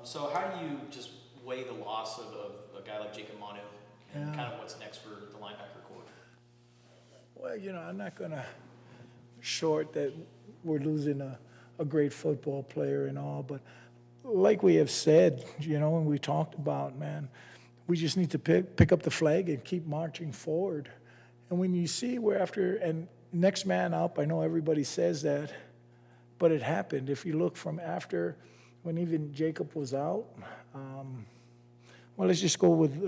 So how do you just weigh the loss of a guy like Jacob Manu and Yeah. kind of what's next for the linebacker core? Well, I'm not going to short that we're losing a great football player and all, but like we have said, and we talked about, man, we just need to pick up the flag and keep marching forward. And when you see we're after, and next man up, I know everybody says that, but it happened. If you look from after, when even Jacob was out, well, let's just go with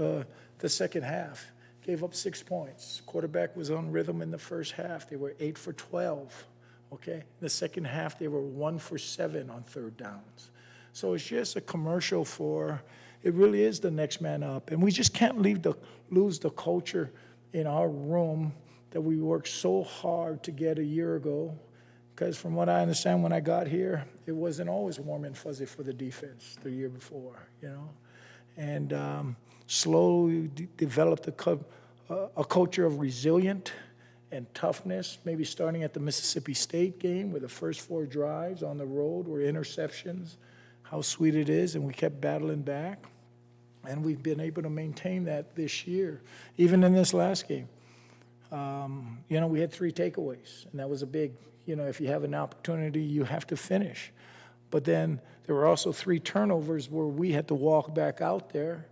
the second half. Gave up 6 points. Quarterback was on rhythm in the first half. They were 8 for 12. Okay? The second half, they were 1 for 7 on third downs. So it's just a commercial for, it really is the next man up. And we just can't lose the culture in our room that we worked so hard to get a year ago. Because from what I understand when I got here, it wasn't always warm and fuzzy for the defense the year before. And slowly developed a culture of resilient and toughness, maybe starting at the Mississippi State game where the first 4 drives on the road were interceptions, how sweet it is, and we kept battling back. And we've been able to maintain that this year, even in this last game. We had 3 takeaways, and that was a big, if you have an opportunity, you have to finish. But then there were also 3 turnovers where we had to walk back out there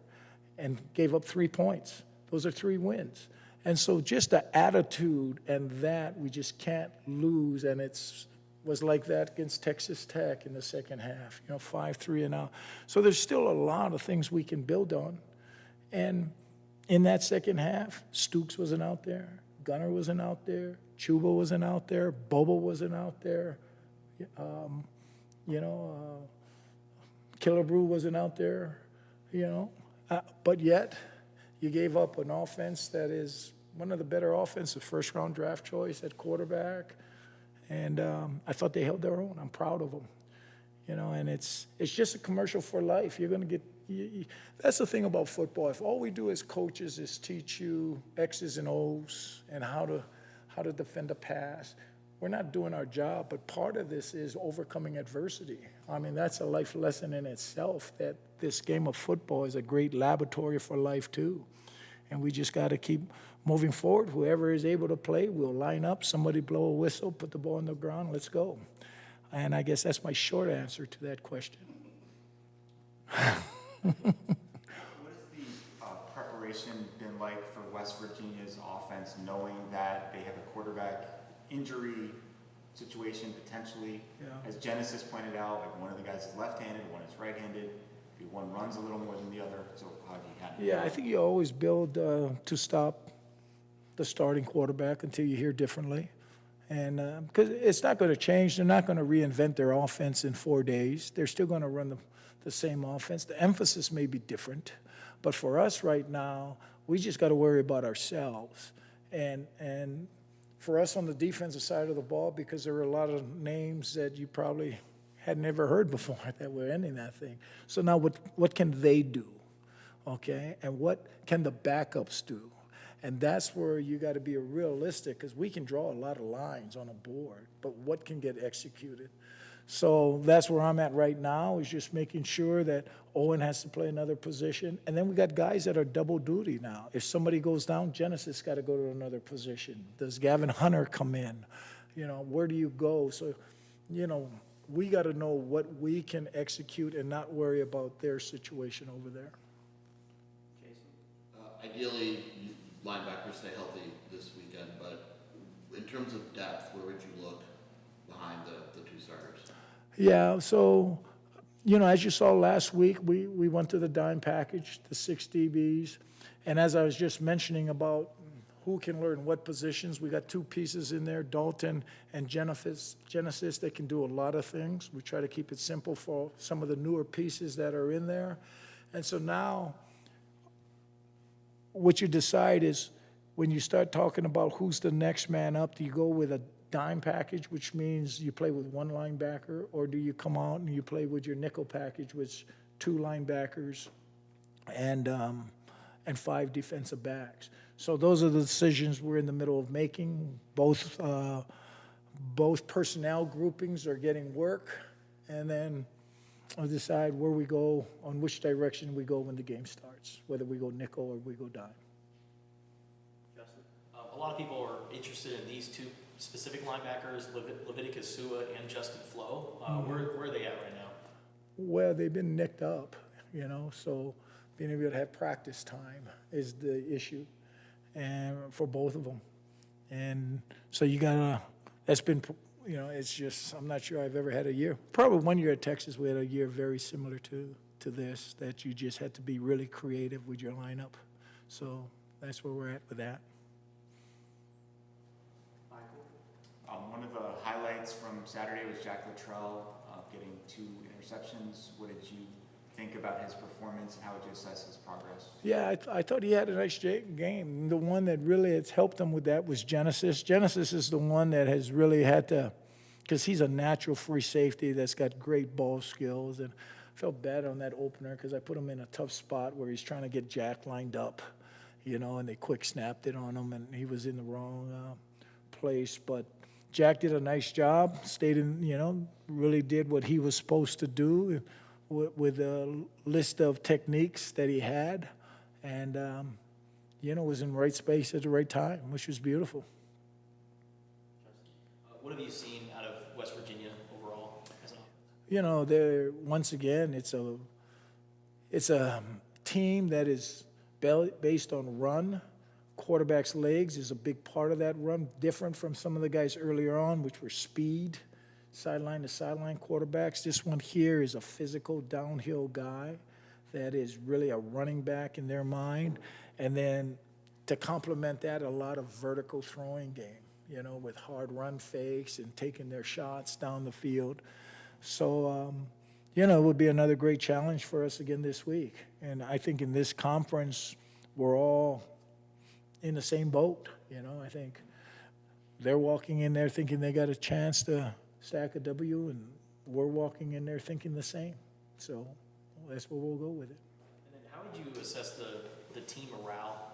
and gave up 3 points. Those are 3 wins. And so just the attitude and that we just can't lose, and was like that against Texas Tech in the second half, 5-3 and out. So there's still a lot of things we can build on. And in that second half, Stooks wasn't out there, Gunner wasn't out there, Chuba wasn't out there, Bobo wasn't out there, Killebrew wasn't out there, but yet you gave up an offense that is one of the better offensive first-round draft choice at quarterback, and I thought they held their own. I'm proud of them, and it's just a commercial for life. You're going to get that's the thing about football. If all we do as coaches is teach you X's and O's and how to defend a pass, we're not doing our job. But part of this is overcoming adversity. I mean, that's a life lesson in itself, that this game of football is a great laboratory for life too. And we just got to keep moving forward. Whoever is able to play, we'll line up, somebody blow a whistle, put the ball on the ground, let's go. And I guess that's my short answer to that question. What has the preparation been like for West Virginia's offense, knowing that they have a quarterback injury situation potentially? Yeah. As Genesis pointed out, like one of the guys is left-handed, one is right-handed. One runs a little more than the other. So how do you handle Yeah, I think you always build to stop the starting quarterback until you hear differently. And because it's not going to change. They're not going to reinvent their offense in 4 days. They're still going to run the same offense. The emphasis may be different. But for us right now, we just got to worry about ourselves. And for us on the defensive side of the ball, because there were a lot of names that you probably had never heard before that were ending that thing. So now what can they do, okay? And what can the backups do? And that's where you got to be realistic, because we can draw a lot of lines on a board, but what can get executed? So that's where I'm at right now, is just making sure that Owen has to play another position. And then we got guys that are double duty now. If somebody goes down, Genesis got to go to another position. Does Gavin Hunter come in? Where do you go? So, we got to know what we can execute and not worry about their situation over there. Ideally, linebackers stay healthy this weekend, but in terms of depth, where would you look behind the 2 starters? Yeah, so, as you saw last week, we went to the dime package, the 6 DBs, and as I was just mentioning about who can learn what positions. We got 2 pieces in there, Dalton and Genesis. They can do a lot of things. We try to keep it simple for some of the newer pieces that are in there. And so now what you decide is when you start talking about who's the next man up, do you go with a dime package, which means you play with 1 linebacker, or do you come out and you play with your nickel package, which 2 linebackers and 5 defensive backs? So those are the decisions we're in the middle of making. Both personnel groupings are getting work, and then decide where we go, on which direction we go when the game starts, whether we go nickel or we go dime. Justin? A lot of people are interested in these two specific linebackers, Leviticus Sua and Justin Flo. Where are they at right now? Well, they've been nicked up, so being able to have practice time is the issue, and for both of them. And so that's been, it's just, I'm not sure I've ever had a year. Probably one year at Texas, we had a year very similar to this, that you just had to be really creative with your lineup. So that's where we're at with that. One of the highlights from Saturday was Jack Luttrell getting 2 interceptions. What did you think about his performance, and how would you assess his progress? Yeah, I thought he had a nice game. The one that really has helped him with that was Genesis. Genesis is the one that has really had to, because he's a natural free safety that's got great ball skills. And I felt bad on that opener because I put him in a tough spot where he's trying to get Jack lined up, and they quick snapped it on him, and he was in the wrong place. But Jack did a nice job, stayed in, really did what he was supposed to do with a list of techniques that he had, and, was in the right space at the right time, which was beautiful. What have you seen out of West Virginia overall as an They're, once again, it's a team that is based on run. Quarterback's legs is a big part of that run, different from some of the guys earlier on, which were speed, sideline to sideline quarterbacks. This one here is a physical downhill guy that is really a running back in their mind. And then to complement that, a lot of vertical throwing game, with hard run fakes and taking their shots down the field. So, it would be another great challenge for us again this week. And I think in this conference, we're all in the same boat. I think they're walking in there thinking they got a chance to stack a W, and we're walking in there thinking the same. So that's where we'll go with it. And then how would you assess the team morale?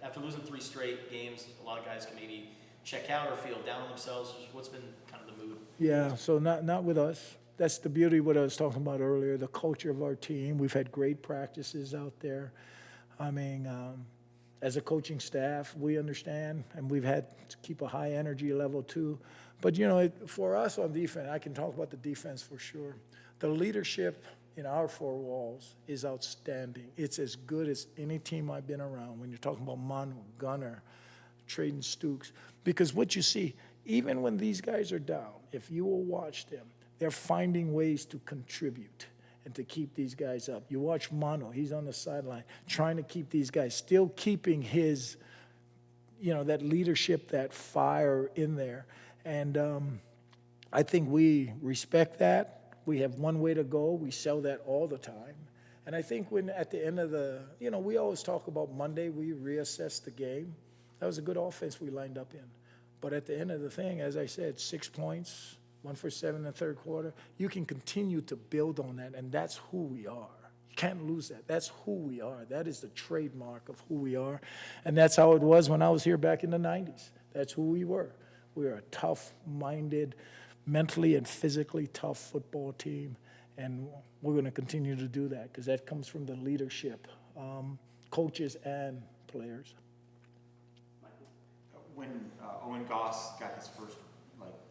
After losing 3 straight games, a lot of guys can maybe check out or feel down on themselves. What's been kind of the mood? Yeah, so not with us. That's the beauty of what I was talking about earlier, the culture of our team. We've had great practices out there. I mean, as a coaching staff, we understand, and we've had to keep a high energy level too. But, for us on defense, I can talk about the defense for sure. The leadership in our 4 walls is outstanding. It's as good as any team I've been around when you're talking about Manu, Gunner, Traden Stukes. Because what you see, even when these guys are down, if you will watch them, they're finding ways to contribute and to keep these guys up. You watch Manu, he's on the sideline, trying to keep these guys, still keeping his, that leadership, that fire in there. And I think we respect that. We have one way to go. We sell that all the time. And I think when at the end of we always talk about Monday, we reassess the game. That was a good offense we lined up in. But at the end of the thing, as I said, 6 points, 1 for 7 in the third quarter. You can continue to build on that, and that's who we are. You can't lose that. That's who we are. That is the trademark of who we are. And that's how it was when I was here back in the 90s. That's who we were. We were a tough-minded, mentally and physically tough football team, and we're going to continue to do that because that comes from the leadership, coaches and players. When Owen Goss got his first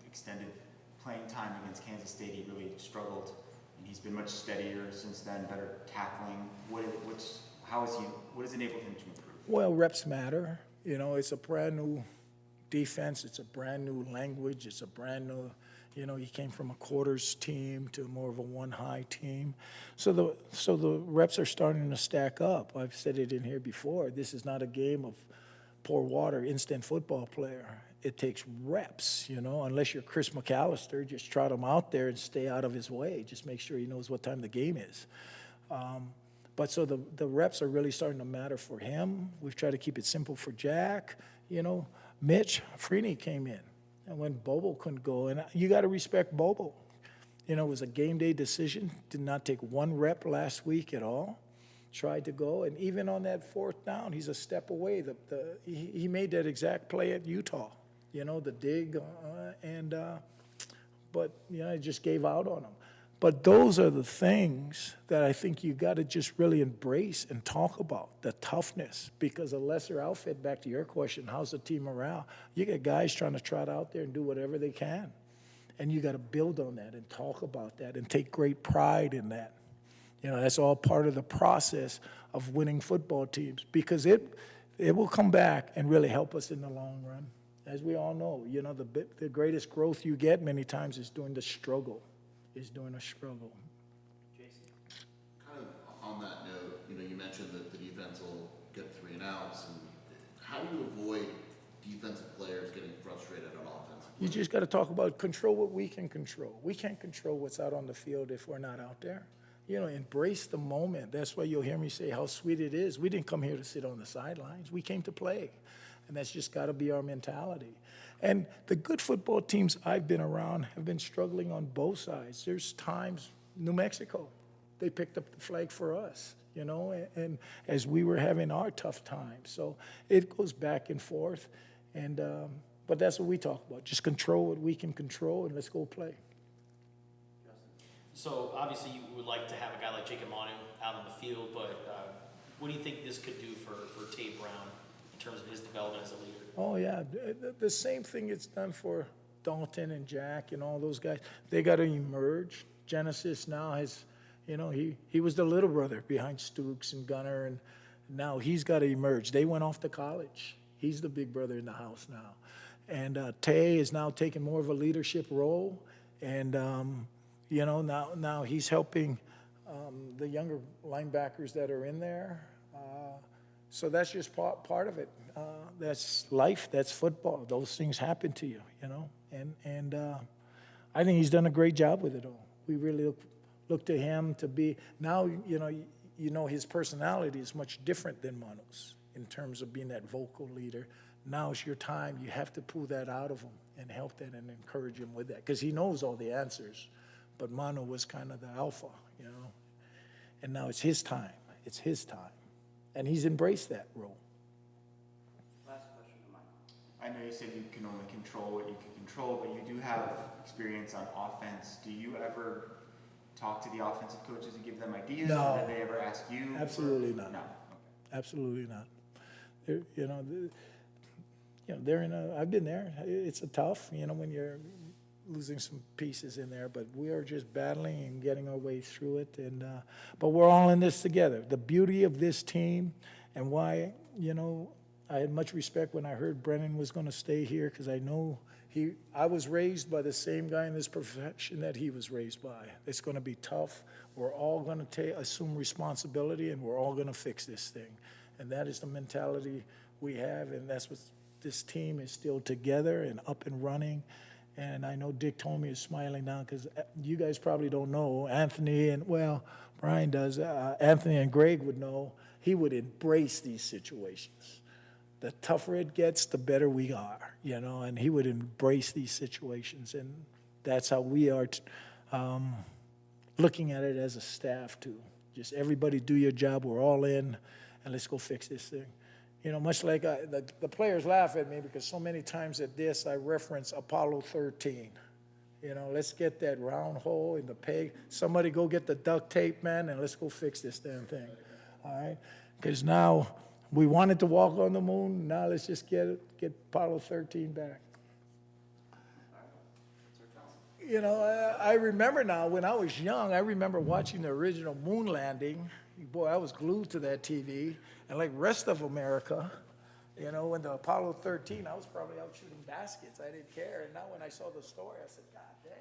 extended playing time against Kansas State, he really struggled, and he's been much steadier since then, better tackling. What has enabled him to improve? Well, reps matter. It's a brand new defense. It's a brand new language. It's a brand new, he came from a quarters team to more of a one-high team. So the reps are starting to stack up. I've said it in here before. This is not a game of pour water, instant football player. It takes reps, unless you're Chris McAllister, just trot him out there and stay out of his way. Just make sure he knows what time the game is. But so the reps are really starting to matter for him. We've tried to keep it simple for Jack. Mitch Freeney came in, and when Bobo couldn't go, and you got to respect Bobo. It was a game day decision. Did not take 1 rep last week at all. Tried to go, and even on that 4th down, he's a step away. He made that exact play at Utah. The dig, but it just gave out on him. But those are the things that I think you got to just really embrace and talk about, the toughness. Because a lesser outfit, back to your question, how's the team morale? You get guys trying to trot out there and do whatever they can. And you got to build on that and talk about that and take great pride in that. You know, that's all part of the process of winning football teams, because it will come back and really help us in the long run. As we all know, you know, the greatest growth you get many times is during the struggle. Jason? Kind of on that note, you know, you mentioned that the defense will get 3 and outs, and how do you avoid defensive players getting frustrated on offense? You just got to talk about control what we can control. We can't control what's out on the field if we're not out there. You know, embrace the moment. That's why you'll hear me say how sweet it is. We didn't come here to sit on the sidelines. We came to play. And that's just got to be our mentality. And the good football teams I've been around have been struggling on both sides. There's times, New Mexico, they picked up the flag for us, you know, and as we were having our tough times. So it goes back and forth. And but that's what we talk about. Just control what we can control, and let's go play. So obviously you would like to have a guy like Jacob Manu out on the field, but what do you think this could do for Tate Brown in terms of his development as a leader? Oh, yeah. The same thing it's done for Dalton and Jack and all those guys. They got to emerge. Genesis now has, you know, he was the little brother behind Stooks and Gunner, and now he's got to emerge. They went off to college. He's the big brother in the house now. And Tay is now taking more of a leadership role, and you know, now he's helping the younger linebackers that are in there. So that's just part of it. That's life. That's football. Those things happen to you, you know. And I think he's done a great job with it all. We really look to him to be now. You know his personality is much different than Manu's in terms of being that vocal leader. Now it's your time. You have to pull that out of him and help that and encourage him with that, because he knows all the answers. But Manu was kind of the alpha, you know. And now it's his time. It's his time. And he's embraced that role. Last question to Mike. I know you said you can only control what you can control, but you do have experience on offense. Do you ever talk to the offensive coaches and give them ideas? No. Or do they ever ask you? Absolutely not. No. Okay. Absolutely not. They're in a. I've been there. It's a tough, you know, when you're losing some pieces in there, but we are just battling and getting our way through it. And but we're all in this together. The beauty of this team, and why, you know, I had much respect when I heard Brennan was going to stay here, because I know I was raised by the same guy in this profession that he was raised by. It's going to be tough. We're all going to assume responsibility, and we're all going to fix this thing. And that is the mentality we have, and that's what this team is, still together and up and running. And I know Dick told me is smiling now, because you guys probably don't know. Anthony and, well, Brian does. Anthony and Greg would know. He would embrace these situations. The tougher it gets, the better we are, you know, and he would embrace these situations. And that's how we are looking at it as a staff, too. Just everybody do your job. We're all in, and let's go fix this thing. You know, much like the players laugh at me, because so many times at this I reference Apollo 13. You know, let's get that round hole in the peg. Somebody go get the duct tape, man, and let's go fix this damn thing. All right? Because now we wanted to walk on the moon. Now let's just get Apollo 13 back. You know, I remember now when I was young, I remember watching the original moon landing. Boy, I was glued to that TV. And like rest of America, you know, when the Apollo 13, I was probably out shooting baskets. I didn't care. And now when I saw the story, I said, God damn.